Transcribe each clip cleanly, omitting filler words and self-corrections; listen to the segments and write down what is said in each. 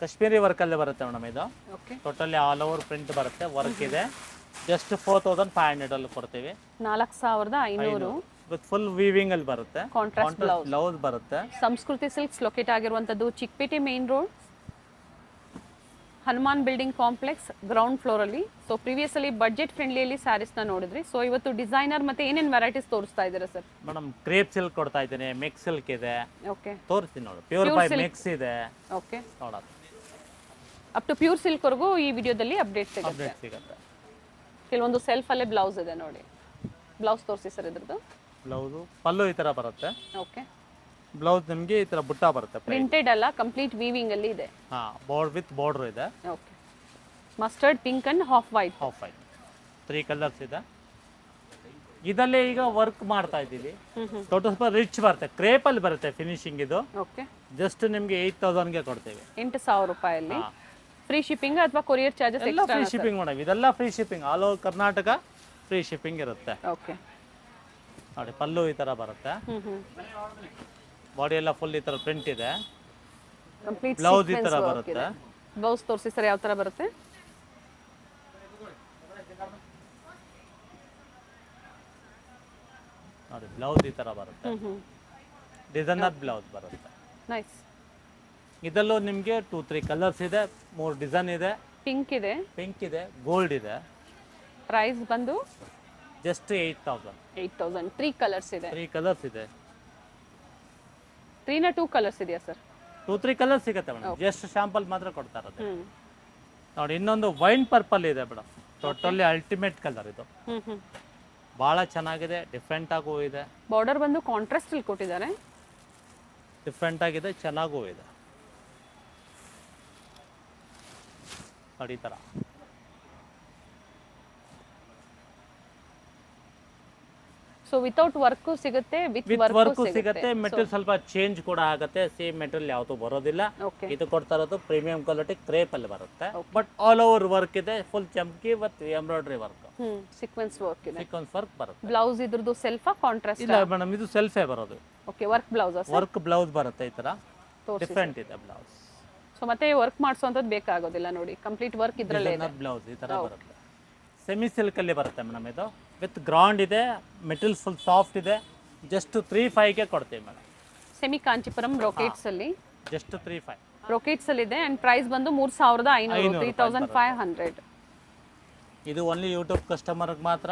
ಕಾಶ್ಮೀರಿ ವರ್ಕಲ್ಲಿ ಬರುತ್ತೆ ಮೇಡಮ್ ಇದು. Okay, totally all over print ಬರುತ್ತೆ, ವರ್ಕ್ ಇದೆ. ಜಸ್ಟ್ 4500 ಅಲ್ಲಿ ಕೊಡ್ತೀವಿ. 4500. ವಿತ್ ಫುಲ್ ವೀವಿಂಗ್ ಅಲ್ಲಿ ಬರುತ್ತೆ. ಕಾಂಟ್ರಾಸ್ಟ್ ಬ್ಲೌಸ್ ಬರುತ್ತೆ. ಸಂಸ್ಕೃತಿ ಸಿಲ್ಕ್ಸ್ ಲೊಕೇಟ್ ಆಗಿರುವಂತದ್ದು Chickpet main road, Hanuman building complex, ground floor ಅಲ್ಲಿ. ಸೊ ಪ್ರೀವಿಯಸ್ ಅಲ್ಲಿ ಬಡ್ಜೆಟ್ ಫ್ರೆಂಡ್ಲಿಯಲ್ಲಿ ಸ್ಯಾರೀಸ್ ನ ನೋಡಿದ್ರಿ. ಸೊ ಇವತ್ತು ಡಿಸೈನರ್ ಮತ್ತೆ ಏನೇನ್ ವೆರೈಟೀಸ್ ತೋರಿಸ್ತಾ ಇದ್ದೀರಾ ಸರ್? ಮೇಡಮ್ ಕ್ರೇಪ್ ಸಿಲ್ಕ್ ಕೊಡ್ತಾ ಇದ್ದೀನಿ, ಮಿಕ್ಸ್ ಸಿಲ್ಕ್ ಇದೆ. ಓಕೆ, ತೋರಿಸ್ತೀನಿ ನೋಡಿ. ಪ್ಯೂರ್ ಬೈ ಮಿಕ್ಸ್ ಇದೆ. ಓಕೆ, ನೋಡೋದು ಅಪ್ ಟು ಪ್ಯೂರ್ ಸಿಲ್ಕ್ ವರೆಗೂ ಈ ವಿಡಿಯೋದಲ್ಲಿ ಅಪ್ಡೇಟ್ ಸಿಗುತ್ತೆ. ಕೆಲವೊಂದು ಸೆಲ್ಫ್ ಅಲ್ಲೇ ಬ್ಲೌಸ್ ಇದೆ ನೋಡಿ. ಬ್ಲೌಸ್ ತೋರಿಸಿ ಸರ್ ಇದ್ರದ್ದು. ಬ್ಲೌಸು ಪಲ್ಲು ಈ ತರ ಬರುತ್ತೆ. ಓಕೆ, ಬ್ಲೌಸ್ ನಿಮಗೆ ಈ ತರ ಬುಟ್ಟ ಬರುತ್ತೆ. ಪ್ರಿಂಟೆಡ್ ಅಲ್ಲ, ಕಂಪ್ಲೀಟ್ ವೀವಿಂಗ್ ಅಲ್ಲಿ ಇದೆ. ಹಾ, ವಿತ್ ಬಾರ್ಡರ್ ಇದೆ. Okay, mustard, pink and half white. 3 colours ಇದೆ. ಇದಲ್ಲೇ ಈಗ ವರ್ಕ್ ಮಾಡ್ತಾ ಇದ್ದೀವಿ. ಟೋಟಲ್ ಸ್ವಲ್ಪ ರಿಚ್ ಬರುತ್ತೆ, ಕ್ರೇಪ್ ಅಲ್ಲಿ ಬರುತ್ತೆ ಫಿನಿಶಿಂಗ್ ಇದು. ಓಕೆ, ಜಸ್ಟ್ ನಿಮಗೆ 8000 ಗೆ ಕೊಡ್ತೇವೆ. 8000 ರೂಪಾಯಲ್ಲಿ. ಫ್ರೀ ಶಿಪ್ಪಿಂಗ್ ಅಥವಾ ಕೊರಿಯರ್ ಚಾರ್ಜಸ್ ಎಲ್ಲ ಫ್ರೀ ಶಿಪ್ಪಿಂಗ್ ಮೇಡಮ್. ಇದೆಲ್ಲ free shipping, all over Karnataka free shipping ಇರುತ್ತೆ. ಓಕೆ, ನೋಡಿ ಪಲ್ಲು ಈ ತರ ಬರುತ್ತೆ. ಬಾಡಿ ಎಲ್ಲ ಫುಲ್ ಈ ತರ ಪ್ರಿಂಟ್ ಇದೆ. ಕಂಪ್ಲೀಟ್ ಬ್ಲೌಸ್ ಈ ತರ ಬರುತ್ತೆ. ಬ್ಲೌಸ್ ತೋರಿಸಿ ಸರ್ ಯಾವ ತರ ಬರುತ್ತೆ. ನೋಡಿ ಬ್ಲೌಸ್ ಈ ತರ ಬರುತ್ತೆ. ಡಿಸೈನರ್ ಬ್ಲೌಸ್ ಬರುತ್ತೆ. ನೈಸ್. ಇದರಲ್ಲೂ ನಿಮಗೆ 2-3 ಕಲರ್ಸ್ ಇದೆ, 3 ಡಿಸೈನ್ ಇದೆ. ಪಿಂಕ್ ಇದೆ, ಗೋಲ್ಡ್ ಇದೆ. ಪ್ರೈಸ್ ಬಂದು ಜಸ್ಟ್ 8000. 3 ಕಲರ್ಸ್ ಇದೆ. 3 ಕಲರ್ಸ್ ಇದೆ. 3 ನ 2 ಕಲರ್ಸ್ ಇದೆಯಾ ಸರ್? 2-3 ಕಲರ್ಸ್ ಸಿಗುತ್ತೆ ಮೇಡಮ್. ಜಸ್ಟ್ ಶಾಂಪಲ್ ಮಾತ್ರ ಕೊಡ್ತಾ ಇರೋದು. ನೋಡಿ ಇನ್ನೊಂದು ವೈನ್ ಪರ್ಪಲ್ ಇದೆ ಮೇಡಮ್. ಟೋಟಲಿ ಅಲ್ಟಿಮೇಟ್ ಕಲರ್ ಇದು. ಬಹಳ ಚೆನ್ನಾಗಿದೆ, ಡಿಫ್ರೆಂಟ್ ಆಗೂ ಇದೆ. ಬಾರ್ಡರ್ ಬಂದು ಕಾಂಟ್ರಾಸ್ಟ್ ಅಲ್ಲಿ ಕೊಟ್ಟಿದ್ದಾರೆ. ಡಿಫ್ರೆಂಟ್ ಆಗಿದೆ, ಚೆನ್ನಾಗೂ ಇದೆ. ನೋಡಿ ಈ ತರ. ಸೊ ವಿತೌಟ್ ವರ್ಕ್ ಸಿಗುತ್ತೆ, ವಿತ್ ವರ್ಕ್ ಸಿಗುತ್ತೆ. ಮೆಟೀರಿಯಲ್ ಸ್ವಲ್ಪ ಚೇಂಜ್ ಕೂಡ ಆಗುತ್ತೆ. ಸೇಮ್ ಮೆಟೀರಿಯಲ್ ಯಾವುದು ಬರೋದಿಲ್ಲ. ಓಕೆ, ಇದು ಕೊಡ್ತಾ ಇರೋದು ಪ್ರೀಮಿಯಂ ಕ್ವಾಲಿಟಿ ಕ್ರೇಪ್ ಅಲ್ಲಿ ಬರುತ್ತೆ. ಬಟ್ ಆಲ್ ಓವರ್ ವರ್ಕ್ ಇದೆ, ಫುಲ್ ಚಮ್ಕಿ ಮತ್ತು ಎಂಬ್ರಾಯ್ಡರಿ ವರ್ಕ್. ಸೀಕ್ವೆನ್ಸ್ ವರ್ಕ್ ಇದೆ. ಸೀಕ್ವೆನ್ಸ್ ವರ್ಕ್ ಬರುತ್ತೆ. ಬ್ಲೌಸ್ ಇದ್ರದ್ದು ಸೆಲ್ಫಾ ಕಾಂಟ್ರಾಸ್ಟ್? ಇಲ್ಲ ಮೇಡಮ್, ಇದು ಸೆಲ್ಫೇ ಬರೋದು. Okay, work blouse. Work blouse ಬರುತ್ತೆ ಈ ತರ. ಡಿಫರೆಂಟ್ ಇದೆ ಬ್ಲೌಸ್. ಸೊ ಮತ್ತೆ ವರ್ಕ್ ಮಾಡಿಸುವಂತದ್ದು ಬೇಕಾಗೋದಿಲ್ಲ ನೋಡಿ, ಕಂಪ್ಲೀಟ್ ವರ್ಕ್ ಇದ್ರಲ್ಲೇ ಇದೆ. ಬ್ಲೌಸ್ ಈ ತರ ಬರುತ್ತೆ. ಸೆಮಿ ಸಿಲ್ಕ್ ಅಲ್ಲಿ ಬರುತ್ತೆ ಮೇಡಮ್. ಇದು ವಿತ್ ಗ್ರೌಂಡ್ ಇದೆ, ಮೆಟೀರಿಯಲ್ ಫುಲ್ ಸಾಫ್ಟ್ ಇದೆ. ಜಸ್ಟ್ 3,500 ಗೆ ಕೊಡ್ತೀವಿ ಮೇಡಮ್. ಸೆಮಿ ಕಾಂಚಿಪುರಂ ಬ್ರೊಕೇಟ್ಸ್ ಅಲ್ಲಿ ಜಸ್ಟ್ 3,500 ಬ್ರೊಕೇಟ್ಸ್ ಅಲ್ಲಿ ಇದೆ. ಅಂಡ್ ಪ್ರೈಸ್ ಬಂದು 3500, 3500. ಇದು ಓನ್ಲಿ ಯೂಟ್ಯೂಬ್ ಕಸ್ಟಮರ್ ಮಾತ್ರ.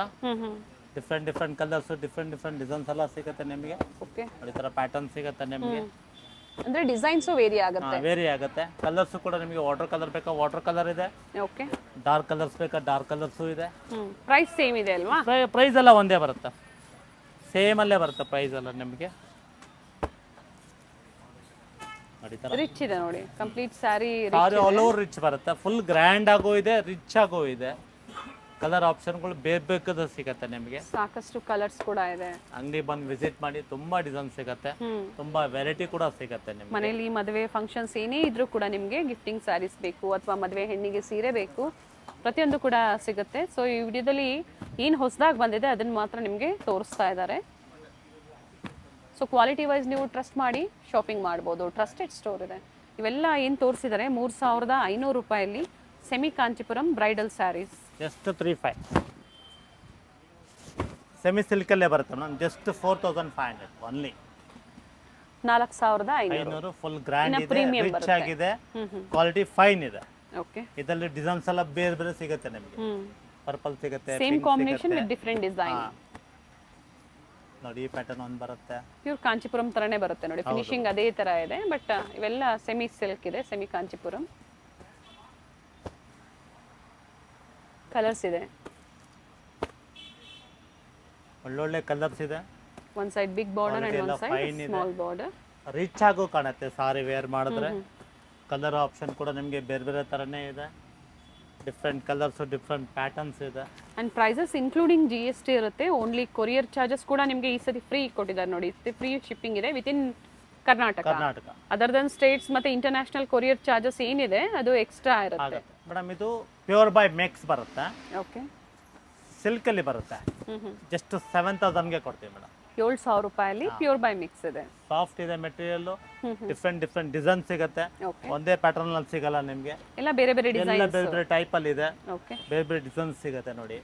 ಡಿಫ್ರೆಂಟ್ ಕಲರ್ಸ್, ಡಿಫ್ರೆಂಟ್ ಡಿಸೈನ್ಸ್ ಎಲ್ಲ ಸಿಗುತ್ತೆ ನಿಮಗೆ. ಓಕೆ, ಈ ತರ ಪ್ಯಾಟರ್ನ್ ಸಿಗುತ್ತೆ ನಿಮಗೆ. ಅಂದ್ರೆ ಡಿಸೈನ್ಸ್ ವೇರಿ ಆಗುತ್ತೆ. ವೇರಿ ಆಗುತ್ತೆ. ಕಲರ್ಸ್ ಕೂಡ ನಿಮಗೆ ವಾಟರ್ ಕಲರ್ ಬೇಕಾ ವಾಟರ್ ಕಲರ್ ಇದೆ. ಓಕೆ, ಡಾರ್ಕ್ ಕಲರ್ಸ್ ಬೇಕಾ ಡಾರ್ಕ್ ಕಲರ್ಸ್ ಇದೆ. ಪ್ರೈಸ್ ಸೇಮ್ ಇದೆ ಅಲ್ವಾ? ಪ್ರೈಸ್ ಎಲ್ಲ ಒಂದೇ ಬರುತ್ತೆ, ಸೇಮ್ ಅಲ್ಲೇ ಬರುತ್ತೆ ಪ್ರೈಸ್ ಎಲ್ಲ ನಿಮಗೆ. ರಿಚ್ ಇದೆ ನೋಡಿ, complete sari all over rich ಬರುತ್ತೆ. ಫುಲ್ ಗ್ರ್ಯಾಂಡ್ ಆಗೋ ಇದೆ, ರಿಚ್ ಆಗೋ ಇದೆ. ಕಲರ್ ಆಪ್ಷನ್ಗಳು ಬೇಕಾದ ಸಿಗುತ್ತೆ ನಿಮಗೆ. ಸಾಕಷ್ಟು ಕಲರ್ಸ್ ಕೂಡ ಇದೆ. ಅಂಗಡಿ ಬಂದು ವಿಸಿಟ್ ಮಾಡಿ, ತುಂಬಾ ಡಿಸೈನ್ ಸಿಗುತ್ತೆ, ತುಂಬಾ ವೆರೈಟಿ ಕೂಡ ಸಿಗುತ್ತೆ ನಿಮಗೆ. ಮನೆಯಲ್ಲಿ ಮದುವೆ ಫಂಕ್ಷನ್ಸ್ ಏನೇ ಇದ್ರೂ ಕೂಡ ನಿಮಗೆ ಗಿಫ್ಟಿಂಗ್ ಸ್ಯಾರೀಸ್ ಬೇಕು ಅಥವಾ ಮದುವೆ ಹೆಣ್ಣಿಗೆ ಸೀರೆ ಬೇಕು, ಪ್ರತಿಯೊಂದು ಕೂಡ ಸಿಗುತ್ತೆ. ಸೊ ಈ ವಿಡಿಯೋದಲ್ಲಿ ಏನು ಹೊಸದಾಗಿ ಬಂದಿದೆ ಅದನ್ನು ಮಾತ್ರ ನಿಮಗೆ ತೋರಿಸ್ತಾ ಇದ್ದಾರೆ. ಸೊ ಕ್ವಾಲಿಟಿ ವೈಸ್ ನೀವು ಟ್ರಸ್ಟ್ ಮಾಡಿ ಶಾಪಿಂಗ್ ಮಾಡ್ಬೋದು. ಟ್ರಸ್ಟೆಡ್ ಸ್ಟೋರ್ ಇದೆ. ಇವೆಲ್ಲ ಏನು ತೋರಿಸಿದ್ದಾರೆ 3500 ರೂಪಾಯಲ್ಲಿ semi Kanchipuram bridal sarees. Just 3,500. Semi ಸಿಲ್ಕಲ್ಲೇ ಬರುತ್ತೆ madam. Just 4,500 only. 4500. Full grand ಇದೆ, ರಿಚ್ ಆಗಿದೆ, ಕ್ವಾಲಿಟಿ ಫೈನ್ ಇದೆ. ಓಕೆ, ಇದರಲ್ಲಿ ಡಿಸೈನ್ಸ್ ಎಲ್ಲ ಬೇರೆ ಸಿಗುತ್ತೆ ನಿಮಗೆ. ಪರ್ಪಲ್ ಸಿಗುತ್ತೆ, same combination with different design. ನೋಡಿ ಈ ಪ್ಯಾಟರ್ನ್ ಒಂದು ಬರುತ್ತೆ. ಪ್ಯೂರ್ ಕಾಂಚಿಪುರಂ ತರನೇ ಬರುತ್ತೆ ನೋಡಿ, ಫಿನಿಶಿಂಗ್ ಅದೇ ತರ ಇದೆ. ಬಟ್ ಇವೆಲ್ಲ ಸೆಮಿ ಸಿಲ್ಕ್ ಇದೆ, ಸೆಮಿ ಕಾಂಚಿಪುರಂ. ಕಲರ್ಸ್ ಇದೆ, ಒಳ್ಳೊಳ್ಳೆ ಕಲರ್ಸ್ ಇದೆ. One side big border and one side small border. Rich ಆಗೋ ಕಾಣುತ್ತೆ ಸಾರಿ ವೇರ್ ಮಾಡಿದ್ರೆ. ಕಲರ್ ಆಪ್ಷನ್ ಕೂಡ ನಿಮಗೆ ಬೇರೆ ತರನೇ ಇದೆ. ಡಿಫ್ರೆಂಟ್ ಕಲರ್ಸ್, ಡಿಫ್ರೆಂಟ್ ಪ್ಯಾಟರ್ನ್ಸ್ ಇದೆ. ಅಂಡ್ ಪ್ರೈಸಸ್ ಇನ್ಕ್ಲೂಡಿಂಗ್ GST ಇರುತ್ತೆ. ಓನ್ಲಿ ಕೊರಿಯರ್ ಚಾರ್ಜಸ್ ಕೂಡ ನಿಮಗೆ ಈ ಸತಿ ಫ್ರೀ ಕೊಟ್ಟಿದ್ದಾರೆ ನೋಡಿ. ಫ್ರೀ ಶಿಪ್ಪಿಂಗ್ ಇದೆ within Karnataka. Other than states ಮತ್ತೆ ಇಂಟರ್ನ್ಯಾಷನಲ್ ಕೊರಿಯರ್ ಚಾರ್ಜಸ್ ಏನಿದೆ ಅದು ಎಕ್ಸ್ಟ್ರಾ ಇರುತ್ತೆ ಮೇಡಮ್. ಇದು ಪ್ಯೂರ್ ಬೈ ಮಿಕ್ಸ್ ಬರುತ್ತೆ. ಓಕೆ, ಸಿಲ್ಕ್ ಅಲ್ಲಿ ಬರುತ್ತೆ. ಜಸ್ಟ್ 7,000 ಗೆ ಕೊಡ್ತೀವಿ ಮೇಡಮ್. 7,000 ರೂಪಾಯಲ್ಲಿ ಪ್ಯೂರ್ ಬೈ ಮಿಕ್ಸ್ ಇದೆ. ಸಾಫ್ಟ್ ಇದೆ ಮೆಟೀರಿಯಲ್, ಡಿಫ್ರೆಂಟ್ ಡಿಸೈನ್ ಸಿಗುತ್ತೆ. ಓಕೆ, ಒಂದೇ ಪ್ಯಾಟರ್ನ್ ಅಲ್ಲಿ ಸಿಗಲ್ಲ ನಿಮ್ಗೆ, ಎಲ್ಲ ಬೇರೆ ಬೇರೆ ಎಲ್ಲ ಡಿಸೈನ್. ಬೇರೆ ಬೇರೆ ಟೈಪ್ ಅಲ್ಲಿ ಇದೆ, ಓಕೆ, ಬೇರೆ ಬೇರೆ ಡಿಸೈನ್ ಸಿಗುತ್ತೆ ನೋಡಿ.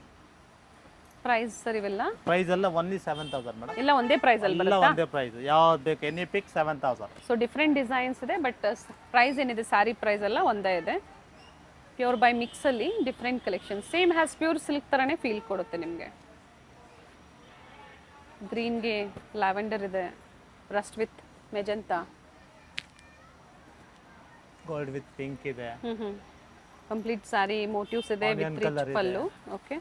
ಪ್ರೈಸ್ ಸರ್ ಇವೆಲ್ಲ ಪ್ರೈಸ್ ಎಲ್ಲ ಓನ್ಲಿ 7,000 ಮೇಡಮ್. ಎಲ್ಲ ಒಂದೇ ಪ್ರೈಸ್ ಅಲ್ಲಿ ಎಲ್ಲ ಬರುತ್ತಾ? ಒಂದೇ ಪ್ರೈಸ್, ಯಾವ್ದು ಬೇಕು any pick 7,000. So different designs ಇದೆ, ಬಟ್ ಪ್ರೈಸ್ ಏನಿದೆ ಸ್ಯಾರಿ ಪ್ರೈಸ್ ಎಲ್ಲ ಒಂದೇ ಇದೆ. ಪ್ಯೂರ್ ಬೈ ಮಿಕ್ಸ್ ಅಲ್ಲಿ different collection, same as pure silk ತರನೇ ಫೀಲ್ ಕೊಡುತ್ತೆ ನಿಮಗೆ. ಗ್ರೀನ್ಗೆ ಲ್ಯಾವೆಂಡರ್ ಇದೆ, rust with magenta, gold with pink ಇದೆ. ಕಂಪ್ಲೀಟ್ ಸ್ಯಾರಿ ಮೋಟಿವ್ಸ್ ಇದೆ with rich pallu. Okay,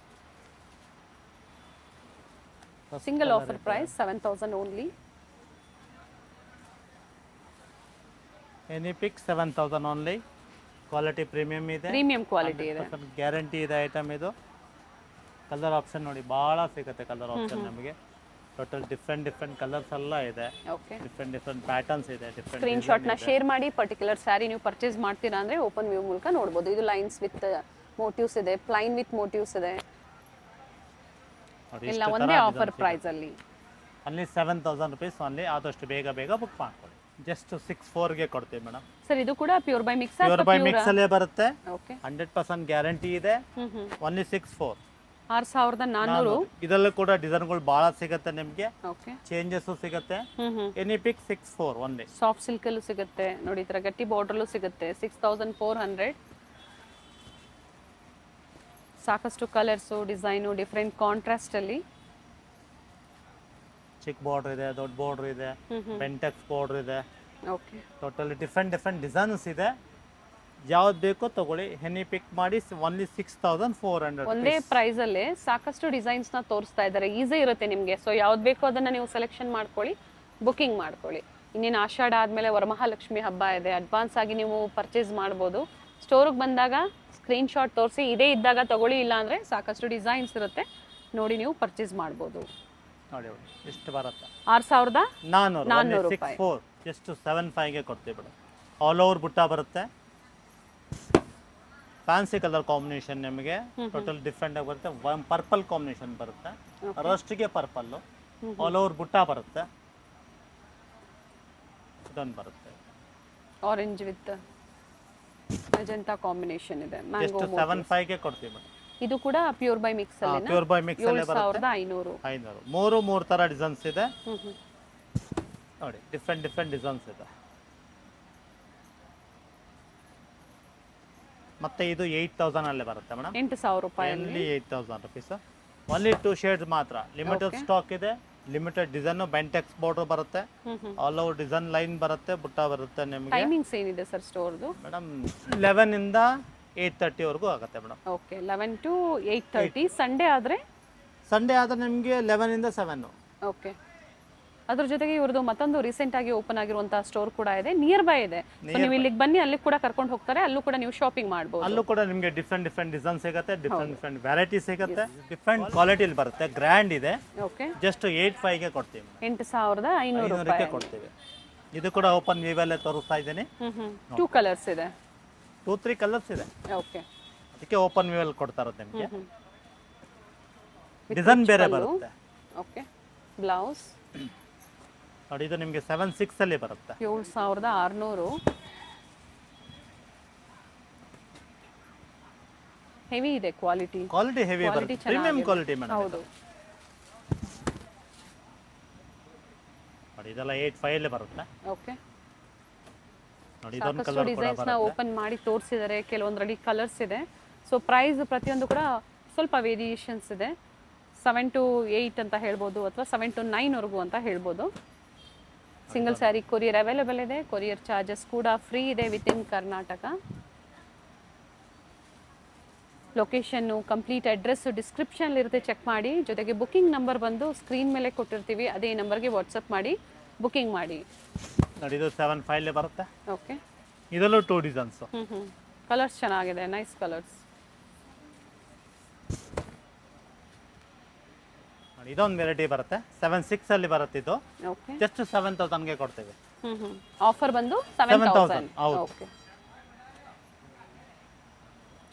single offer price 7,000 only. Any pick 7,000 only. Quality premium ಇದೆ, premium quality ಇದೆ, ಗ್ಯಾರಂಟಿ ಇದೆ ಐಟಮ್ ಇದು. ಕಲರ್ ಆಪ್ಷನ್ ನೋಡಿ ಭಾಳ ಸಿಗುತ್ತೆ ಕಲರ್ ಆಪ್ಷನ್ ನಮಗೆ. ಟೋಟಲ್ ಡಿಫ್ರೆಂಟ್ ಕಲರ್ಸ್ ಎಲ್ಲ ಇದೆ. ಓಕೆ, ಡಿಫ್ರೆಂಟ್ ಪ್ಯಾಟರ್ನ್ಸ್ ಇದೆ. ಸ್ಕ್ರೀನ್ ಶಾಟ್ ನ ಶೇರ್ ಮಾಡಿ ಪರ್ಟಿಕ್ಯುಲರ್ ಸ್ಯಾರಿ ನೀವು ಪರ್ಚೇಸ್ ಮಾಡ್ತೀರಾ ಅಂದ್ರೆ ಓಪನ್ ವ್ಯೂ ಮೂಲಕ ನೋಡಬಹುದು. ಇದು ಲೈನ್ಸ್ ವಿತ್ ಮೋಟಿವ್ಸ್ ಇದೆ, ಪ್ಲೈನ್ ವಿತ್ ಮೋಟಿವ್ಸ್ ಇದೆ, ಎಲ್ಲ ಒಂದೇ ಆಫರ್ ಪ್ರೈಸ್ ಅಲ್ಲಿ. ಅಲ್ಲಿ 7,000 ರುಪೀಸ್ ಓನ್ಲಿ. ಆದಷ್ಟು ಬೇಗ ಬುಕ್ ಮಾಡ್ಕೊಳ್ಳಿ. ಜಸ್ಟ್ 6,400 ಗೆ ಕೊಡ್ತೀವಿ ಮೇಡಮ್. ಸರ್ ಇದು ಕೂಡ pure by mix pure by mix ಅಲ್ಲೇ ಬರುತ್ತೆ. ಓಕೆ, 100% ಗ್ಯಾರಂಟಿ ಇದೆ. ಓನ್ಲಿ 6,400. 6,400. ಇದರಲ್ಲೂ ಕೂಡ ಡಿಸೈನ್ಗಳು ಭಾಳ ಸಿಗುತ್ತೆ ನಿಮಗೆ, ಓಕೆ, ಚೇಂಜಸ್ ಸಿಗುತ್ತೆ. ಎನಿ ಪಿಕ್ 6,400 ಓನ್ಲಿ. ಸಾಫ್ಟ್ ಸಿಲ್ಕ್ ಅಲ್ಲೂ ಸಿಗುತ್ತೆ ನೋಡಿ, ಈ ತರ ಗಟ್ಟಿ ಬಾರ್ಡರ್ ಸಿಗುತ್ತೆ. 6,400. ಸಾಕಷ್ಟು ಕಲರ್ಸು, ಡಿಸೈನು, ಡಿಫ್ರೆಂಟ್ ಕಾಂಟ್ರಾಸ್ಟ್ ಅಲ್ಲಿ. ಚಿಕ್ ಬಾರ್ಡರ್ ಇದೆ, ದೊಡ್ಡ ಬಾರ್ಡರ್ ಇದೆ, ಬೆಂಟೆಕ್ಸ್ ಬಾರ್ಡರ್ ಇದೆ. ಓಕೆ, ಟೋಟಲಿ ಡಿಫ್ರೆಂಟ್ ಡಿಸೈನ್ಸ್ ಇದೆ. ಯಾವ್ದು ಬೇಕೋ ತಗೊಳ್ಳಿ, ಹೆನಿ ಪಿಕ್ ಮಾಡಿ. ಓನ್ಲಿ 6,400. ಒಂದೇ ಪ್ರೈಸ್ ಅಲ್ಲೇ ಸಾಕಷ್ಟು ಡಿಸೈನ್ಸ್ ನ ತೋರಿಸ್ತಾ ಇದ್ದಾರೆ. ಈಸಿ ಇರುತ್ತೆ ನಿಮಗೆ. ಸೊ ಯಾವ್ದು ಬೇಕೋ ಅದನ್ನ ನೀವು ಸೆಲೆಕ್ಷನ್ ಮಾಡ್ಕೊಳ್ಳಿ, ಬುಕಿಂಗ್ ಮಾಡ್ಕೊಳ್ಳಿ. ಇನ್ನೇನು ಆಷಾಢ ಆದ್ಮೇಲೆ ವರಮಹಾಲಕ್ಷ್ಮಿ ಹಬ್ಬ ಇದೆ, ಅಡ್ವಾನ್ಸ್ ಆಗಿ ನೀವು ಪರ್ಚೇಸ್ ಮಾಡ್ಬೋದು. ಸ್ಟೋರಿಗೆ ಬಂದಾಗ ಸ್ಕ್ರೀನ್ ಶಾಟ್ ತೋರಿಸಿ, ಇದೇ ಇದ್ದಾಗ ತಗೊಳ್ಳಿ, ಇಲ್ಲ ಅಂದ್ರೆ ಸಾಕಷ್ಟು ಡಿಸೈನ್ಸ್ ಇರುತ್ತೆ, ನೋಡಿ ನೀವು ಪರ್ಚೇಸ್ ಮಾಡ್ಬೋದು. ನೋಡಿ ಎಷ್ಟು ಬರುತ್ತೆ? 6,400 ರೂಪಾಯಿ. ಜಸ್ಟ್ 7,500 ಗೆ ಕೊಡ್ತೀವಿ ಮೇಡಮ್. ಆಲ್ ಓವರ್ ಬುಟ್ಟ ಬರುತ್ತೆ, ಫ್ಯಾನ್ಸಿ ಕಲರ್ ಕಾಂಬಿನೇಷನ್ ನಿಮಗೆ. ಟೋಟಲ್ ಡಿಫ್ರೆಂಟ್ ಆಗಿ ಬರುತ್ತೆ. ಪರ್ಪಲ್ ಕಾಂಬಿನೇಷನ್ ಬರುತ್ತೆ, ರಸ್ಟ್ಗೆ ಪರ್ಪಲ್. ಆಲ್ ಓವರ್ ಬುಟ್ಟ ಬರುತ್ತೆ. ಇದೊಂದು ಬರುತ್ತೆ ಆರೆಂಜ್ ವಿತ್ ಮೆಜೆಂಟಾ ಕಾಂಬಿನೇಷನ್ ಇದೆ. ಜಸ್ಟ್ 7,500 ಗೆ ಕೊಡ್ತೀವಿ ಮೇಡಮ್. ಇದು ಕೂಡ ಪ್ಯೂರ್ ಬೈ ಮಿಕ್ಸ್ ಅಲ್ಲಿ. ಪ್ಯೂರ್ ಬೈ ಮಿಕ್ಸ್ ಅಲ್ಲೇ ಬರುತ್ತೆ. 7,500. ಮೂರು ತರ ಡಿಸೈನ್ಸ್ ಇದೆ ನೋಡಿ. ಡಿಫ್ರೆಂಟ್ ಡಿಸೈನ್ಸ್ ಇದೆ. ಮತ್ತೆ ಇದು 8,000 ಅಲ್ಲೇ ಬರುತ್ತೆ ಮೇಡಮ್. 8,000 ರೂಪಾಯಿ. Only 8,000 rupees. ಓನ್ಲಿ 2 ಶೇಡ್ಸ್ ಮಾತ್ರ. ಲಿಮಿಟೆಡ್ ಸ್ಟಾಕ್ ಇದೆ. ಲಿಮಿಟೆಡ್ ಡಿಸೈನ್, ಬೆಂಟೆಕ್ಸ್ ಬಾರ್ಡರ್ ಬರುತ್ತೆ, ಆಲ್ ಓವರ್ ಡಿಸೈನ್ ಲೈನ್ ಬರುತ್ತೆ, ಬುಟ್ಟ ಬರುತ್ತೆ ನಿಮಗೆ. ಟೈಮಿಂಗ್ಸ್ ಏನಿದೆ ಸರ್ ಸ್ಟೋರ್ದು? ಮೇಡಮ್ 11 ಇಂದ 8:30 ವರೆಗೂ ಆಗುತ್ತೆ ಮೇಡಮ್. Okay, 11 to 8:30. ಸಂಡೇ ಆದ್ರೆ ನಿಮಗೆ 11 ಇಂದ 7. ಓಕೆ, ಅದ್ರ ಜೊತೆಗೆ ಇವ್ರದ್ದು ಮತ್ತೊಂದು ರೀಸೆಂಟ್ ಆಗಿ ಓಪನ್ ಆಗಿರುವಂತಹ ಸ್ಟೋರ್ ಕೂಡ ಇದೆ, ನಿಯರ್ ಬೈ ಇದೆ. ಸೊ ನೀವು ಇಲ್ಲಿಗೆ ಬನ್ನಿ, ಅಲ್ಲಿ ಕೂಡ ಕರ್ಕೊಂಡು ಹೋಗ್ತಾರೆ, ಅಲ್ಲೂ ಕೂಡ ನೀವು ಶಾಪಿಂಗ್ ಮಾಡಬಹುದು. ಅಲ್ಲೂ ಕೂಡ ನಿಮಗೆ ಡಿಫ್ರೆಂಟ್ ಡಿಸೈನ್ ಸಿಗುತ್ತೆ, ಡಿಫ್ರೆಂಟ್ ವೆರೈಟಿ ಸಿಗುತ್ತೆ, ಡಿಫ್ರೆಂಟ್ ಕ್ವಾಲಿಟಿಲಿ ಬರುತ್ತೆ, ಗ್ರ್ಯಾಂಡ್ ಇದೆ. ಓಕೆ, ಜಸ್ಟ್ 8,500 ಗೆ ಕೊಡ್ತೀವಿ. 8,500 ರೂಪಾಯಿ ಕೊಡ್ತೀವಿ. ಇದು ಕೂಡ ಓಪನ್ ವ್ಯೂ ಅಲ್ಲೇ ತೋರಿಸ್ತಾ ಇದ್ದೀನಿ. 2 ಕಲರ್ಸ್ ಇದೆ, 2-3 ಕಲರ್ಸ್ ಇದೆ. ಓಕೆ, ಅದಕ್ಕೆ ಓಪನ್ ವ್ಯೂ ಅಲ್ಲಿ ಕೊಡ್ತಾ ಇರೋದು ನಿಮಗೆ. ಡಿಸೈನ್ ಬೇರೆ ಬರುತ್ತೆ. ಓಕೆ, ಬ್ಲೌಸ್ ನೋಡಿ, ಇದು ನಿಮಗೆ 7,600 ಅಲ್ಲಿ ಬರುತ್ತೆ. 7,600. ಹೆವಿ ಇದೆ ಕ್ವಾಲಿಟಿ ಹೆವಿ ಬರುತ್ತೆ, ಪ್ರೀಮಿಯಂ ಕ್ವಾಲಿಟಿ ಮೇಡಮ್. ಹೌದು ನೋಡಿ, ಇದೆಲ್ಲ 8,500 ಅಲ್ಲಿ ಬರುತ್ತೆ. ಓಕೆ, ನೋಡಿ, ಇದೊಂದು ಸಾಕಷ್ಟು ಕಲರ್ ಕೂಡ ಡಿಸೈನ್ಸ್ ನ ಬರುತ್ತೆ. ಓಪನ್ ಮಾಡಿ ತೋರಿಸಿದ್ದಾರೆ, ಕೆಲವೊಂದರಲ್ಲಿ ಕಲರ್ಸ್ ಇದೆ. ಸೊ ಪ್ರೈಸ್ ಪ್ರತಿಯೊಂದು ಕೂಡ ಸ್ವಲ್ಪ ವೇರಿಯೇಷನ್ಸ್ ಇದೆ. 7 to 8 ಅಂತ ಹೇಳ್ಬೋದು, ಅಥವಾ 7 to 9 ವರೆಗೂ ಅಂತ ಹೇಳ್ಬೋದು. ಸಿಂಗಲ್ ಸ್ಯಾರಿ ಕೊರಿಯರ್ ಅವೈಲೇಬಲ್ ಇದೆ. ಕೊರಿಯರ್ ಚಾರ್ಜಸ್ ಕೂಡ ಫ್ರೀ ಇದೆ within Karnataka. Location, complete address description ಇರುತ್ತೆ, ಚೆಕ್ ಮಾಡಿ. ಜೊತೆಗೆ ಬುಕಿಂಗ್ ನಂಬರ್ ಬಂದು ಸ್ಕ್ರೀನ್ ಮೇಲೆ ಕೊಟ್ಟಿರ್ತೀವಿ, ಅದೇ ನಂಬರ್ಗೆ ವಾಟ್ಸಪ್ ಮಾಡಿ ಬುಕಿಂಗ್ ಮಾಡಿ. ನೋಡಿ, ಇದು 7,500 ಬರುತ್ತೆ. ಓಕೆ, ಇದರಲ್ಲೂ 2 ಡಿಸೈನ್ಸ್. ಕಲರ್ಸ್ ಚೆನ್ನಾಗಿದೆ, ನೈಸ್ ಕಲರ್ಸ್. ನೋಡಿ, ಇದೊಂದು ವೆರೈಟಿ ಬರುತ್ತೆ, 7,600 ಅಲ್ಲಿ ಬರುತ್ತೆ. ಇದು ಓಕೆ, ಜಸ್ಟ್ 7,000 ಗೆ ಕೊಡ್ತೇವೆ. ಆಫರ್ ಬಂದು 7,000. ಹೌದು. ಓಕೆ,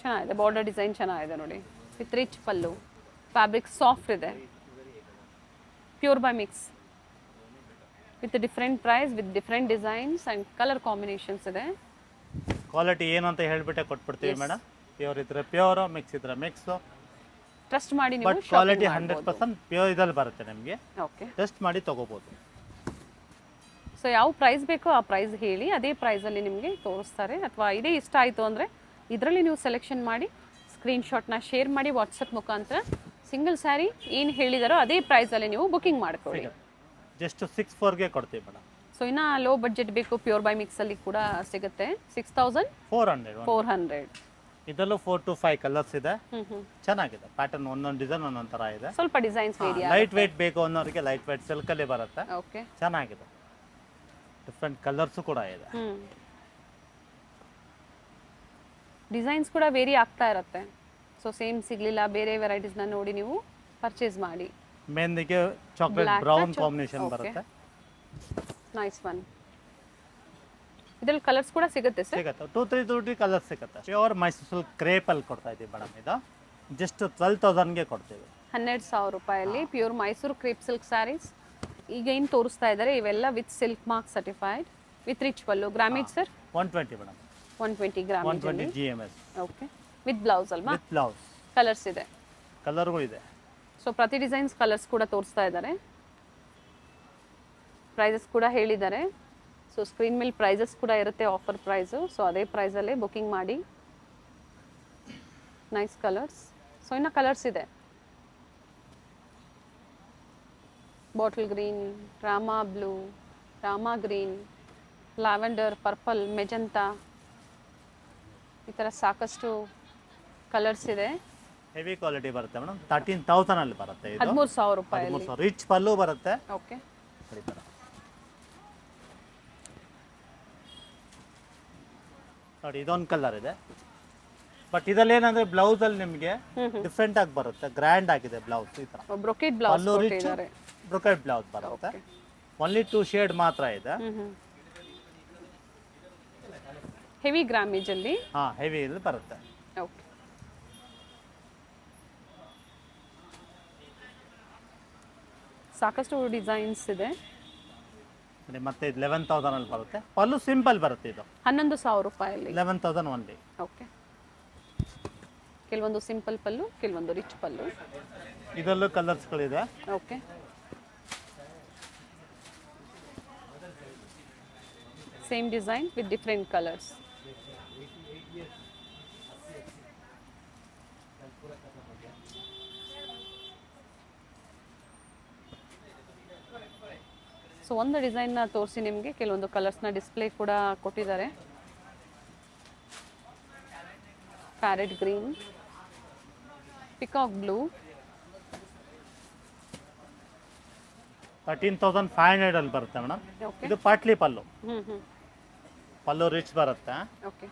ಚೆನ್ನಾಗಿದೆ, ಬಾರ್ಡರ್ ಡಿಸೈನ್ ಚೆನ್ನಾಗಿದೆ ನೋಡಿ, with rich pallu. Fabric soft ಇದೆ, pure by mix. With different price with different designs and colour combinations ಇದೆ. ಕ್ವಾಲಿಟಿ ಏನು ಅಂತ ಹೇಳ್ಬಿಟ್ಟೆ ಕೊಟ್ಬಿಡ್ತೀವಿ ಮೇಡಮ್. ಪ್ಯೂರ್ ಇದ್ರೆ ಪ್ಯೂರ್, ಮಿಕ್ಸ್ ಇದ್ರೆ ಮಿಕ್ಸ್. ಟ್ರಸ್ಟ್ ಮಾಡಿ ನೀವು ಬಟ್ ಕ್ವಾಲಿಟಿ 100% ಪ್ಯೂರ್ ಇದ್ರಲ್ಲಿ ಬರುತ್ತೆ ನಿಮಗೆ. ಓಕೆ. ಟೆಸ್ಟ್ ಮಾಡಿ ತಗೋಬಹುದು. ಸೊ ಯಾವ ಪ್ರೈಸ್ ಬೇಕೋ ಆ ಪ್ರೈಸ್ ಹೇಳಿ, ಅದೇ ಪ್ರೈಸಲ್ಲಿ ನಿಮಗೆ ತೋರಿಸ್ತಾರೆ. ಅಥವಾ ಇದೇ ಇಷ್ಟ ಆಯಿತು ಅಂದರೆ ಇದರಲ್ಲಿ ನೀವು ಸೆಲೆಕ್ಷನ್ ಮಾಡಿ ಸ್ಕ್ರೀನ್ಶಾಟ್ನ ಶೇರ್ ಮಾಡಿ ವಾಟ್ಸಪ್ ಮುಖಾಂತರ ಸಿಂಗಲ್ ಸ್ಯಾರಿ ಏನು ಹೇಳಿದಾರೋ ಅದೇ ಪ್ರೈಸಲ್ಲಿ ನೀವು ಬುಕಿಂಗ್ ಮಾಡ್ಕೊಳ್ಳಿ. ಜಸ್ಟ್ 64ಗೆ ಕೊಡ್ತೀವಿ ಮೇಡಮ್. ಸೊ ಇನ್ನು ಲೋ ಬಡ್ಜೆಟ್ ಬೇಕು ಪ್ಯೂರ್ ಬೈ ಮಿಕ್ಸಲ್ಲಿ ಕೂಡ ಸಿಗುತ್ತೆ. 6400. ಇದರಲ್ಲೂ 4 to 5 ಕಲರ್ಸ್ ಇದೆ. ಚೆನ್ನಾಗಿದೆ ಪ್ಯಾಟರ್ನ್, ಒಂದೊಂದು ಡಿಸೈನ್ ಒಂದೊಂದು ಥರ ಇದೆ. ಸ್ವಲ್ಪ ಡಿಸೈನ್ಸ್ ವೇರಿಯಾ. ಲೈಟ್ ವೇಟ್ ಬೇಕು ಅನ್ನೋರಿಗೆ ಲೈಟ್ ವೇಟ್ ಸಿಲ್ಕಲ್ಲಿ ಬರುತ್ತೆ. ಓಕೆ. ಚೆನ್ನಾಗಿದೆ. ಡಿಫ್ರೆಂಟ್ ಕಲರ್ಸು ಕೂಡ ಇದೆ. ಡಿಸೈನ್ಸ್ ಕೂಡ ವೇರಿ ಆಗ್ತಾ ಇರುತ್ತೆ. ಸೊ ಸೇಮ್ ಸಿಗಲಿಲ್ಲ, ಬೇರೆ ವೆರೈಟೀಸ್ನ ನೋಡಿ ನೀವು ಪರ್ಚೇಸ್ ಮಾಡಿ. ಮೆಹಂದಿಗೆ ಚಾಕ್ಲೇಟ್ ಬ್ರೌನ್ ಕಾಂಬಿನೇಷನ್ ಬರುತ್ತೆ. Nice one. ಇದ್ರಲ್ಲಿ ಕಲರ್ಸ್ ಕೂಡ ಸಿಗುತ್ತೆ ಸರ್? ಸಿಗುತ್ತೆ. 2-3 ಕಲರ್ಸ್ ಸಿಗುತ್ತೆ. ಪ್ಯೂರ್ ಮೈಸೂರು ಸಿಲ್ಕ್ ಕ್ರೇಪ್ ಅಲ್ಲಿ ಕೊಡ್ತಾ ಇದ್ದೀವಿ ಮೇಡಮ್. ಇದು ಜಸ್ಟ್ 12,000ಗೆ ಕೊಡ್ತೀವಿ. 12,000 ರೂಪಾಯಲ್ಲಿ pure Mysuru crepe silk sarees. ಈಗ ಏನು ತೋರಿಸ್ತಾ ಇದ್ದಾರೆ ಇವೆಲ್ಲ with silk mark certified with rich pallu. Grammage sir? 120 madam. 120 grammage. 120 GMS. Okay. With blouse ಅಲ್ವಾ? With blouse. ಕಲರ್ಸ್ ಇದೆ. ಕಲರ್ಗಳು ಇದೆ. ಸೊ ಪ್ರತಿ ಡಿಸೈನ್ಸ್ ಕಲರ್ಸ್ ಕೂಡ ತೋರಿಸ್ತಾ ಇದ್ದಾರೆ. ಪ್ರೈಸಸ್ ಕೂಡ ಹೇಳಿದ್ದಾರೆ. ಸೊ ಸ್ಕ್ರೀನ್ ಮೇಲೆ ಪ್ರೈಸಸ್ ಕೂಡ ಇರುತ್ತೆ, ಆಫರ್ ಪ್ರೈಸು. ಸೊ ಅದೇ ಪ್ರೈಸಲ್ಲೇ ಬುಕಿಂಗ್ ಮಾಡಿ. Nice colours. ಸೊ ಇನ್ನು ಕಲರ್ಸ್ ಇದೆ. Bottle green, Rama blue, Rama green, lavender, purple, magenta, ಈ ಥರ ಸಾಕಷ್ಟು ಕಲರ್ಸ್ ಇದೆ. ಹೆವಿ ಕ್ವಾಲಿಟಿ ಬರುತ್ತೆ ಮೇಡಮ್. 13,000 ಅಲ್ಲಿ ಬರುತ್ತೆ. ಇದು 13,000 ರೂಪಾಯಲ್ಲಿ. ರಿಚ್ ಪಲ್ಲು ಬರುತ್ತೆ. ಓಕೆ. ನೋಡಿ ಇದೊಂದು ಕಲರ್ ಇದೆ. ಬಟ್ ಇದರಲ್ಲಿ ಏನಂದ್ರೆ ಬ್ಲೌಸ್ ಅಲ್ಲಿ ನಿಮಗೆ ಡಿಫ್ರೆಂಟ್ ಆಗಿ ಬರುತ್ತೆ. ಗ್ರ್ಯಾಂಡ್ ಆಗಿದೆ ಬ್ಲೌಸ್. ಈ ತರ ಬ್ರೊಕೆಟ್ ಬ್ಲೌಸ್ ಕೊಟ್ಟಿದ್ದಾರೆ. ಬ್ರೊಕೆಟ್ ಬ್ಲೌಸ್ ಬರುತ್ತೆ. ಓನ್ಲಿ 2 ಶೇಡ್ ಮಾತ್ರ ಇದೆ. ಹೆವಿ ಗ್ರಾಮೇಜ್ ಅಲ್ಲಿ. ಹೆವಿ ಇಲ್ಲಿ ಬರುತ್ತೆ. ಓಕೆ. ಸಾಕಷ್ಟು ಡಿಸೈನ್ಸ್ ಇದೆ. ಮತ್ತೆ 11,000 ಅಲ್ಲಿ ಬರುತ್ತೆ. ಪಲ್ಲು ಸಿಂಪಲ್ ಬರುತ್ತೆ. ಇದು 11,000 ರೂಪಾಯಲ್ಲಿ. 11,000 ಓನ್ಲಿ. ಓಕೆ. ಕೆಲವೊಂದು ಸಿಂಪಲ್ ಪಲ್ಲು, ಕೆಲವೊಂದು ರಿಚ್ ಪಲ್ಲು. ಇದರಲ್ಲೂ ಕಲರ್ಸ್ಗಳಿದೆ. Okay. Same design with different colours. So ಒಂದು ಡಿಸೈನ್ನ ತೋರಿಸಿ ನಿಮಗೆ ಕೆಲವೊಂದು ಕಲರ್ಸ್ನ ಡಿಸ್ಪ್ಲೇ ಕೂಡ ಕೊಟ್ಟಿದ್ದಾರೆ. Parrot green, peacock blue. 13,500 ಅಲ್ಲಿ ಬರುತ್ತೆ ಮೇಡಮ್. ಇದು ಪಾಟ್ಲಿ ಪಲ್ಲು. ಪಲ್ಲು ರಿಚ್ ಬರುತ್ತೆ. ಓಕೆ.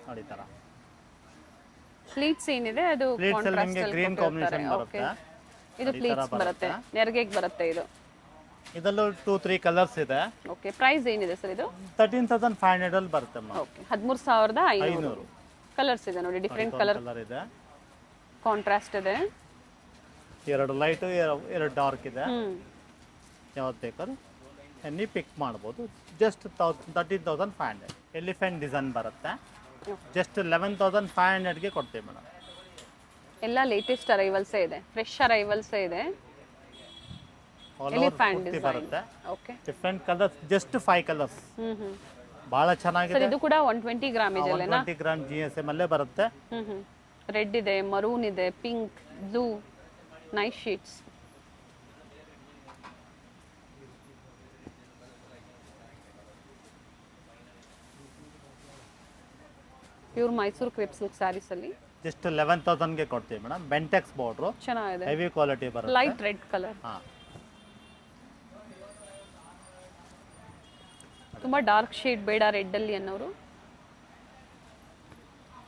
ನೋಡಿ ತರ ಪ್ಲೀಟ್ಸ್ ಏನಿದೆ ಅದು ಕಾಂಟ್ರಾಸ್ಟ್ ಅಲ್ಲಿ ಗ್ರೀನ್ ಕಾಂಬಿನೇಷನ್ ಬರುತ್ತೆ. ಇದು ಪ್ಲೀಟ್ಸ್ ಬರುತ್ತೆ, ನೆರಗೆಗೆ ಬರುತ್ತೆ ಇದು. ಇದರಲ್ಲೂ 2-3 ಕಲರ್ಸ್ ಇದೆ. ಓಕೆ. ಪ್ರೈಸ್ ಏನಿದೆ ಸರ್ ಇದು? 13,500 ಅಲ್ಲಿ ಬರುತ್ತೆ ಮೇಡಮ್. ಓಕೆ. 13,500. ಕಲರ್ಸ್ ಇದೆ ನೋಡಿ, ಡಿಫರೆಂಟ್ ಕಲರ್ ಇದೆ. ಕಾಂಟ್ರಾಸ್ಟ್ ಇದೆ. 2 ಲೈಟ್ 2 ಡಾರ್ಕ್ ಇದೆ. ಯಾವ್ದು ಬೇಕಾದ್ರೂ ನೀವು ಪಿಕ್ ಮಾಡ್ಬೋದು. ಜಸ್ಟ್ 13,500. ಎಲಿಫೆಂಟ್ ಡಿಸೈನ್ ಬರುತ್ತೆ. ಜಸ್ಟ್ 11,500ಗೆ ಕೊಡ್ತೀವಿ ಮೇಡಮ್. ಎಲ್ಲ ಲೇಟೆಸ್ಟ್ ಅರೈವಲ್ಸೇ ಇದೆ, ಫ್ರೆಶ್ ಅರೈವಲ್ಸೇ ಇದೆ. ಎಲಿಫೆಂಟ್ ಡಿಸೈನ್ ಬರುತ್ತೆ. Okay. Different colours, just 5 colours. ಬಹಳ ಚೆನ್ನಾಗಿದೆ. ಸರ್ ಇದು ಕೂಡ 120 ಗ್ರಾಮೇಜ್ ಅಲ್ಲೇನಾ? 120 ಗ್ರಾಮ್ GSM ಅಲ್ಲೇ ಬರುತ್ತೆ. ರೆಡ್ ಇದೆ, ಮರೂನ್ ಇದೆ, pink, blue. Nice sheets. Pure Mysuru crepe silk saris ಅಲ್ಲಿ ಜಸ್ಟ್ 11,000ಗೆ ಕೊಡ್ತೀವಿ ಮೇಡಮ್. ಬೆಂಟೆಕ್ಸ್ ಬಾರ್ಡರ್ ಚೆನ್ನಾಗಿದೆ. ಹೆವಿ ಕ್ವಾಲಿಟಿ ಬರುತ್ತೆ. Light red colour. ತುಂಬಾ ಡಾರ್ಕ್ ಶೇಡ್ ಬೇಡ ರೆಡ್ ಅಲ್ಲಿ ಅನ್ನೋರು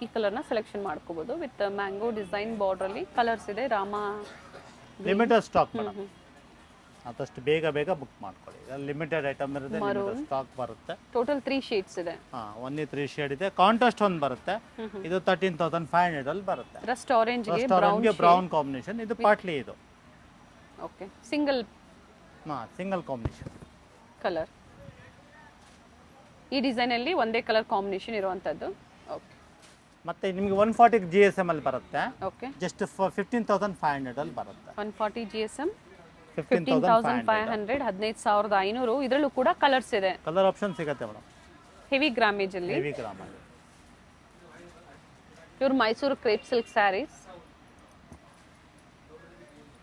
ಈ ಕಲರ್ನ ಸೆಲೆಕ್ಷನ್ ಮಾಡ್ಕೋಬಹುದು. ವಿತ್ ಮ್ಯಾಂಗೋ ಡಿಸೈನ್ ಬಾರ್ಡರ್ ಅಲ್ಲಿ ಕಲರ್ಸ್ ಇದೆ. ರಾಮ ಲಿಮಿಟೆಡ್ ಸ್ಟಾಕ್ ಮೇಡಮ್. ಆದಷ್ಟು ಬೇಗ ಬುಕ್ ಮಾಡ್ಕೊಳ್ಳಿ. ಲಿಮಿಟೆಡ್ ಐಟಮ್ ಇರುತ್ತೆ, ಲಿಮಿಟೆಡ್ ಸ್ಟಾಕ್ ಬರುತ್ತೆ. ಟೋಟಲ್ 3 ಶೇಡ್ಸ್ ಇದೆ. ಓನ್ಲಿ 3 ಶೇಡ್ ಇದೆ. ಕಾಂಟ್ರಾಸ್ಟ್ ಒಂದು ಬರುತ್ತೆ. ಇದು 13,500 ಅಲ್ಲಿ ಬರುತ್ತೆ. ರಸ್ಟ್ ಆರೆಂಜ್ ಗೆ ಬ್ರೌನ್ ಕಾಂಬಿನೇಷನ್. ಇದು ಪಾಟ್ಲಿ. ಇದು okay. Single single combination. Colour. ಈ ಡಿಸೈನಲ್ಲಿ ಒಂದೇ ಕಲರ್ ಕಾಂಬಿನೇಷನ್ ಇರುವಂಥದ್ದು. ಓಕೆ ಮತ್ತೆ ನಿಮಗೆ 140 GSM ಅಲ್ಲಿ ಬರುತ್ತೆ. ಓಕೆ ಜಸ್ಟ್ 15,500 ಅಲ್ಲಿ ಬರುತ್ತೆ. 140 GSM 15,500 15,500 15,500. ಇದರಲ್ಲೂ ಕೂಡ ಕಲರ್ಸ್ ಇದೆ. ಕಲರ್ ಆಪ್ಷನ್ ಸಿಗುತ್ತೆ ಮೇಡಮ್. ಹೆವಿ ಗ್ರಾಮೇಜ್ ಅಲ್ಲಿ ಹೆವಿ ಗ್ರಾಮ್ ಅಲ್ಲಿ pure Mysuru crepe silk sarees.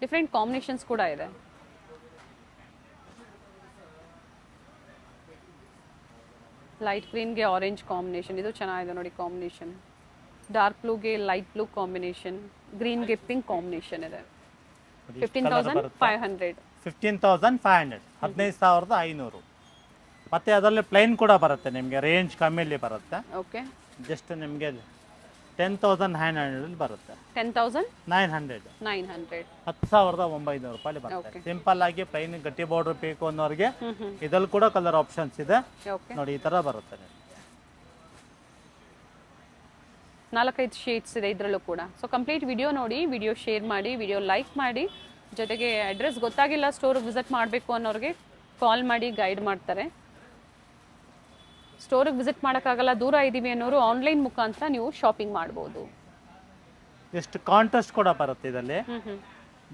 Different combinations ಕೂಡ ಇದೆ. ಲೈಟ್ ಗ್ರೀನ್ಗೆ ಆರೆಂಜ್ ಕಾಂಬಿನೇಷನ್, ಇದು ಚೆನ್ನಾಗಿದೆ ನೋಡಿ ಕಾಂಬಿನೇಷನ್. ಡಾರ್ಕ್ ಬ್ಲೂಗೆ ಲೈಟ್ ಬ್ಲೂ ಕಾಂಬಿನೇಷನ್, ಗ್ರೀನ್ಗೆ ಪಿಂಕ್ ಕಾಂಬಿನೇಷನ್ ಇದೆ. 15,500 15,500 15,500. ಮತ್ತೆ ಅದರಲ್ಲಿ ಪ್ಲೈನ್ ಕೂಡ ಬರುತ್ತೆ ನಿಮಗೆ, ರೇಂಜ್ ಕಮ್ಮಿಯಲ್ಲಿ ಬರುತ್ತೆ. ಓಕೆ ಜಸ್ಟ್ ನಿಮಗೆ 10,900 ಬರುತ್ತೆ. 10,900 10,900 ರೂಪಾಯಿ ಬರುತ್ತೆ. ಸಿಂಪಲ್ ಆಗಿ ಪ್ಲೈನ್ ಗಟ್ಟಿ ಬಾರ್ಡರ್ ಬೇಕು ಅನ್ನೋರಿಗೆ ಇದ್ರಲ್ಲಿ ಕೂಡ ಕಲರ್ ಆಪ್ಷನ್ಸ್ ಇದೆ ಓಕೆ. ನೋಡಿ, ಈ ತರ ಬರುತ್ತೆ. 4-5 ಶೇಡ್ಸ್ ಇದೆ ಇದರಲ್ಲೂ ಕೂಡ. ಸೊ ಕಂಪ್ಲೀಟ್ ವಿಡಿಯೋ ನೋಡಿ, ವಿಡಿಯೋ ಶೇರ್ ಮಾಡಿ, ವಿಡಿಯೋ ಲೈಕ್ ಮಾಡಿ. ಜೊತೆಗೆ ಅಡ್ರೆಸ್ ಗೊತ್ತಾಗಿಲ್ಲ, ಸ್ಟೋರ್ಗೆ ವಿಸಿಟ್ ಮಾಡಬೇಕು ಅನ್ನೋರಿಗೆ ಕಾಲ್ ಮಾಡಿ ಗೈಡ್ ಮಾಡ್ತಾರೆ. ಸ್ಟೋರಿಗೆ ವಿಸಿಟ್ ಮಾಡೋಕ್ಕಾಗಲ್ಲ, ದೂರ ಇದ್ದೀವಿ ಅನ್ನೋರು ಆನ್ಲೈನ್ ಮುಖಾಂತರ ನೀವು ಶಾಪಿಂಗ್ ಮಾಡ್ಬೋದು. ಎಷ್ಟು ಕಾಂಟ್ರಾಸ್ಟ್ ಕೂಡ ಬರುತ್ತೆ ಇದರಲ್ಲಿ.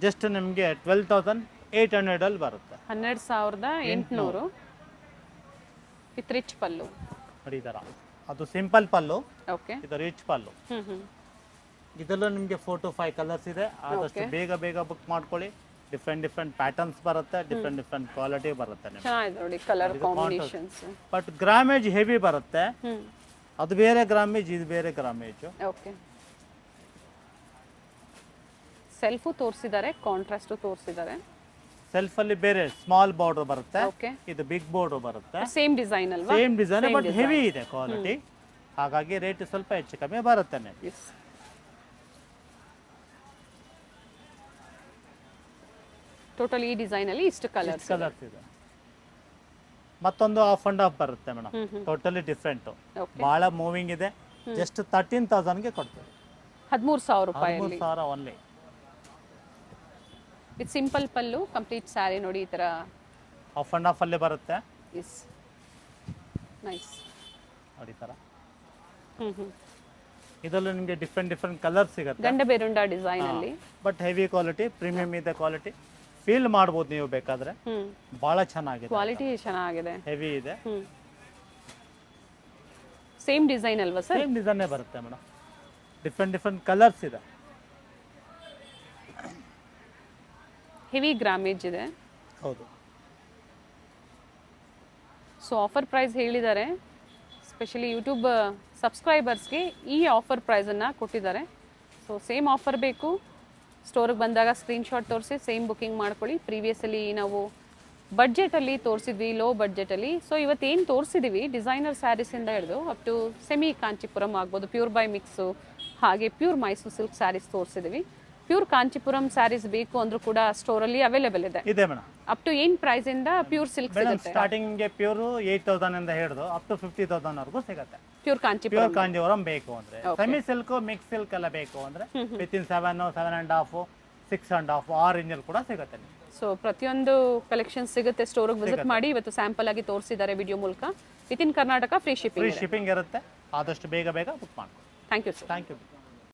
ಜಸ್ಟ್ ನಿಮಗೆ 12,800 ಅಲ್ಲಿ ಬರುತ್ತೆ. 12,800 ವಿತ್ ರಿಚ್ ಪಲ್ಲು ನೋಡಿ, ಈ ತರ. ಅದು ಸಿಂಪಲ್ ಪಲ್ಲು, ಓಕೆ. ಇದು ರಿಚ್ ಪಲ್ಲು. ಇದರಲ್ಲೂ ನಿಮಗೆ 4 to 5 ಕಲರ್ಸ್ ಇದೆ. ಆದಷ್ಟು ಬೇಗ ಬುಕ್ ಮಾಡ್ಕೊಳ್ಳಿ. ಡಿಫ್ರೆಂಟ್ ಪ್ಯಾಟರ್ನ್ಸ್ ಬರುತ್ತೆ, ಡಿಫ್ರೆಂಟ್ ಕ್ವಾಲಿಟಿ ಬರುತ್ತೆ ನಿಮಗೆ. ಚೆನ್ನಾಗಿದೆ ನೋಡಿ colour combinations. But grammage heavy ಬರುತ್ತೆ. ಅದು ಬೇರೆ ಗ್ರಾಮೇಜ್, ಇದು ಬೇರೆ ಗ್ರಾಮೇಜ್. ಓಕೆ. ಸೆಲ್ಫು ತೋರಿಸಿದ್ದಾರೆ, ಕಾಂಟ್ರಾಸ್ಟ್ ತೋರಿಸಿದ್ದಾರೆ. ಸೆಲ್ಫ್ ಅಲ್ಲಿ ಬೇರೆ ಸ್ಮಾಲ್ ಬಾರ್ಡರ್ ಬರುತ್ತೆ, ಓಕೆ. ಇದು ಬಿಗ್ ಬಾರ್ಡರ್ ಬರುತ್ತೆ. ಸೇಮ್ ಡಿಸೈನ್ ಅಲ್ವಾ? ಸೇಮ್ ಡಿಸೈನ್ ಬಟ್ ಹೆವಿ ಇದೆ ಕ್ವಾಲಿಟಿ. ಹಾಗಾಗಿ ರೇಟ್ ಸ್ವಲ್ಪ ಹೆಚ್ಚು ಕಮ್ಮಿ ಬರುತ್ತೆ ನಿಮಗೆ. ಟೋಟಲ್ ಈ ಡಿಸೈನ್ ಅಲ್ಲಿ ಇಷ್ಟು ಕಲರ್ಸ್ ಇದೆ. ಮತ್ತೊಂದು ಆಫ್ ಅಂಡ್ ಆಫ್ ಬರುತ್ತೆ ಮೇಡಮ್, ಟೋಟಲಿ ಡಿಫ್ರೆಂಟ್. ಬಹಳ ಮೂವಿಂಗ್ ಇದೆ. ಜಸ್ಟ್ 13,000 ಗೆ ಕೊಡ್ತೀವಿ. 13,000 ರೂಪಾಯಿ. 13,000 only. With simple pallu, complete sari ನೋಡಿ ಈ ತರ ಆಫ್ ಅಂಡ್ ಆಫ್ ಅಲ್ಲಿ ಬರುತ್ತೆ. ಇಸ್ ನೈಸ್ ನೋಡಿ ತರ. ಇದರಲ್ಲಿ ನಿಮಗೆ ಡಿಫ್ರೆಂಟ್ ಕಲರ್ ಸಿಗುತ್ತೆ. ಗಂಡ ಬೇರುಂಡ ಡಿಸೈನ್ ಅಲ್ಲಿ, ಬಟ್ ಹೆವಿ ಕ್ವಾಲಿಟಿ, ಪ್ರೀಮಿಯಂ ಇದೆ ಕ್ವಾಲಿಟಿ. ಫೀಲ್ ಮಾಡಬಹುದು ನೀವು ಬೇಕಾದ್ರೆ. ಬಹಳ ಚೆನ್ನಾಗಿದೆ, ಕ್ವಾಲಿಟಿ ಚೆನ್ನಾಗಿದೆ, ಹೆವಿ ಇದೆ. ಸೇಮ್ ಡಿಸೈನ್ ಅಲ್ವಾ ಸರ್? ಸೇಮ್ ಡಿಸೈನ್ ಬರುತ್ತೆ ಮೇಡಮ್. ಡಿಫ್ರೆಂಟ್ ಕಲರ್ಸ್ ಇದೆ. ಹೆವಿ ಗ್ರಾಮೇಜ್ ಇದೆ. ಹೌದು. ಸೊ ಆಫರ್ ಪ್ರೈಸ್ ಹೇಳಿದ್ದಾರೆ. ಸ್ಪೆಷಲಿ ಯೂಟ್ಯೂಬ್ ಸಬ್ಸ್ಕ್ರೈಬರ್ಸ್ಗೆ ಈ ಆಫರ್ ಪ್ರೈಸನ್ನು ಕೊಟ್ಟಿದ್ದಾರೆ. ಸೊ ಸೇಮ್ ಆಫರ್ ಬೇಕು, ಸ್ಟೋರಿಗೆ ಬಂದಾಗ ಸ್ಕ್ರೀನ್ಶಾಟ್ ತೋರಿಸಿ ಸೇಮ್ ಬುಕ್ಕಿಂಗ್ ಮಾಡ್ಕೊಳ್ಳಿ. ಪ್ರೀವಿಯಸಲ್ಲಿ ನಾವು ಬಡ್ಜೆಟಲ್ಲಿ ತೋರಿಸಿದ್ವಿ, ಲೋ ಬಡ್ಜೆಟಲ್ಲಿ. ಸೊ ಇವತ್ತೇನು ತೋರಿಸಿದ್ದೀವಿ ಡಿಸೈನರ್ ಸ್ಯಾರೀಸಿಂದ ಹಿಡಿದು ಅಪ್ ಟು ಸೆಮಿ ಕಾಂಚಿಪುರಂ ಆಗ್ಬೋದು, ಪ್ಯೂರ್ ಬೈ ಮಿಕ್ಸು, ಹಾಗೆ ಪ್ಯೂರ್ ಮೈಸೂರು ಸಿಲ್ಕ್ ಸ್ಯಾರೀಸ್ ತೋರಿಸಿದ್ದೀವಿ. ಪ್ಯೂರ್ ಕಾಂಚಿಪುರಂ ಸ್ಯಾರೀಸ್ ಬೇಕು ಅಂದ್ರೂ ಕೂಡ ಸ್ಟೋರಲ್ಲಿ ಅವೈಲೇಬಲ್ ಇದೆ. ಮೇಡಮ್. ಅಪ್ ಟು ಏನು ಪ್ರೈಸ್ ಇಂದ ಪ್ಯೂರ್ ಸಿಲ್ಕ್ ಸಿಗುತ್ತೆ? ಸ್ಟಾರ್ಟಿಂಗ್ ಗೆ ಪ್ಯೂರ್ 8,000 ಇಂದ ಹಿಡಿದು ಅಪ್ ಟು 50,000 ವರೆಗೂ ಸಿಗುತ್ತೆ. ಪ್ಯೂರ್ ಕಾಂಜೀವರಂ ಬೇಕು ಅಂದ್ರೆ, ಸೆಮಿ ಸಿಲ್ಕ್, ಮಿಕ್ಸ್ ಸಿಲ್ಕ್ ಎಲ್ಲ ಬೇಕು ಅಂದ್ರೆ ವಿತಿನ್ 7.5 6.5 ಆ ರೇಂಜ್ ಅಲ್ಲಿ ಕೂಡ ಸಿಗುತ್ತೆ. ಸೊ ಪ್ರತಿಯೊಂದು ಕಲೆಕ್ಷನ್ ಸಿಗುತ್ತೆ. ಸ್ಟೋರಿಗೆ ವಿಸಿಟ್ ಮಾಡಿ. ಇವತ್ತು ಸ್ಯಾಂಪಲ್ ಆಗಿ ತೋರಿಸಿದ್ದಾರೆ ವಿಡಿಯೋ ಮೂಲಕ. ವಿತಿನ್ ಕರ್ನಾಟಕ ಫ್ರೀ ಶಿಪ್ಪಿಂಗ್ ಇರುತ್ತೆ. ಆದಷ್ಟು ಬೇಗ ಬುಕ್ ಮಾಡ್ಕೊಳ್ಳಿ. Thank you sir. Thank you.